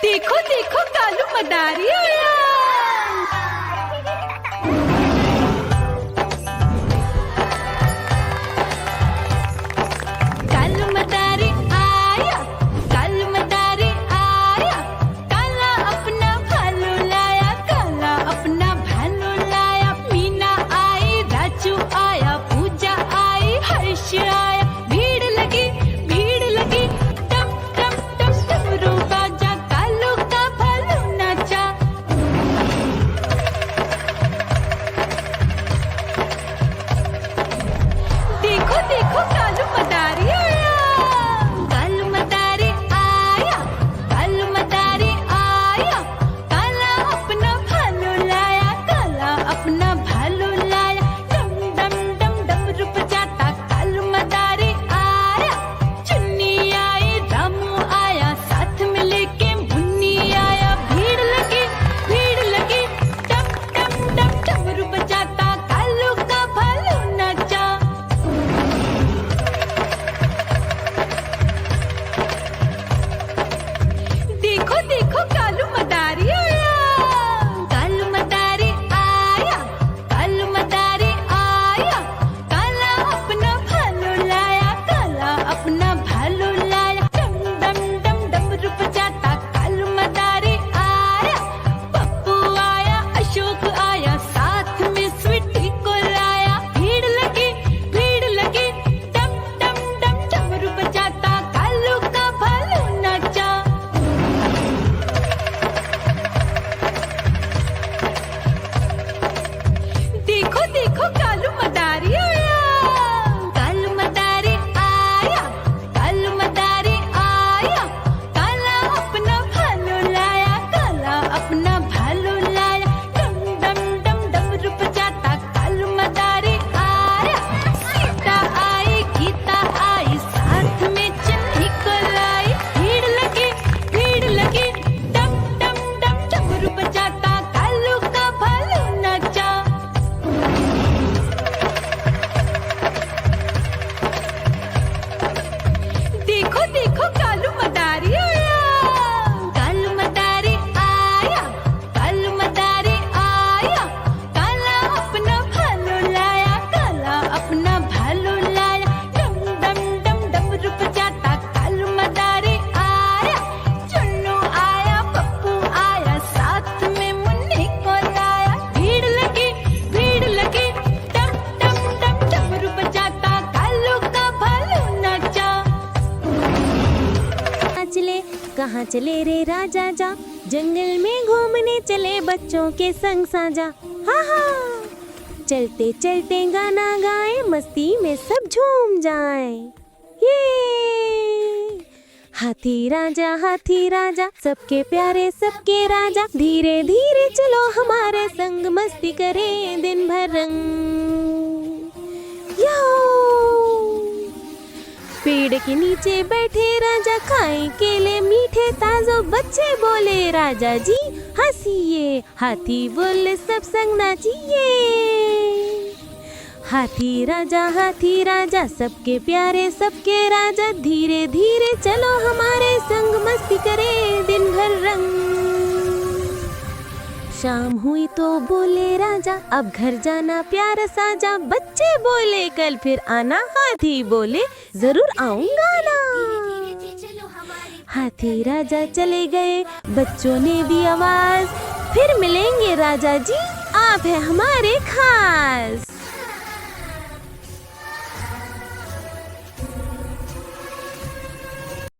देखो देखो कालू मदारी आया। कालू मदारी आया, कालू मदारी आया। काला अपना भालू लाया, काला अपना भालू लाया। मीना आई, राजू आया, पूजा आई, हर्ष आया। भीड़ लगी टम टम टम डमरू बाजा। कालू का भालू नाचा। देखो देखो कालू मदारी आया। कालू मदारी आया, कालू मदारी आया। काला अपना भालू लाया, काला अपना भालू लाया। डम डम डम डमरू बजाता कालू मदारी आया। चुन्नी आई, रामू आया, साथ में लेके मुन्नी आया। भीड़ लगी टम टम टम डमरू बजाता कालू का भालू नाचा। देखो देखो कालू मदारी आया। कालू मदारी आया, कालू मदारी आया। काला अपना भालू लाया, काला अपना भालू लाया। डम डम डम डमरू बजाता कालू मदारी आया। पप्पू आया, अशोक आया, साथ में स्वीटी को लाया। भीड़ लगी टम टम डम डमरू बजाता कालू का भालू नाचा। देखो देखो कालू मदारी आया। कालू मदारी आया, कालू मदारी आया। काला अपना भालू लाया, काला अपना भालू लाया। डम डम डम डमरू बजाता कालू मदारी आया। सीता आई, गीता आई, साथ में चन्नी को लाई। भीड़ लगी डम डम डम डमरू बजाता कालू का भालू नाचा। देखो देखो कालू मदारी आया। कालू मदारी आया, कालू मदारी आया। काला अपना भालू लाया, काला अपना भालू लाया। डम डम डम डमरू बजाता कालू मदारी आया। चुन्नू आया, पप्पू आया, साथ में मुन्नी को लाया। भीड़ लगी टम टम टम डमरू बजाता कालू का भालू नाचा। चले कहाँ चले रे राजा जा, जंगल में घूमने चले बच्चों के संग साजा। हा हा चलते चलते गाना गाए, मस्ती में सब झूम जाए। ये हाथी राजा सबके प्यारे सबके राजा। धीरे धीरे चलो हमारे संग, मस्ती करें दिन भर रंग। यो पेड़ के नीचे बैठे राजा, खाए केले मीठे ताजो। बच्चे बोले राजा जी हंसिए, हाथी बोले सब संग नाचिए। हाथी राजा सबके प्यारे सबके राजा। धीरे धीरे चलो हमारे संग, मस्ती करे दिन भर रंग। शाम हुई तो बोले राजा अब घर जाना प्यारा साजा। बच्चे बोले कल फिर आना, हाथी बोले जरूर आऊंगा ना। हाथी राजा चले गए, बच्चों ने दी आवाज, फिर मिलेंगे राजा जी, आप है हमारे खास।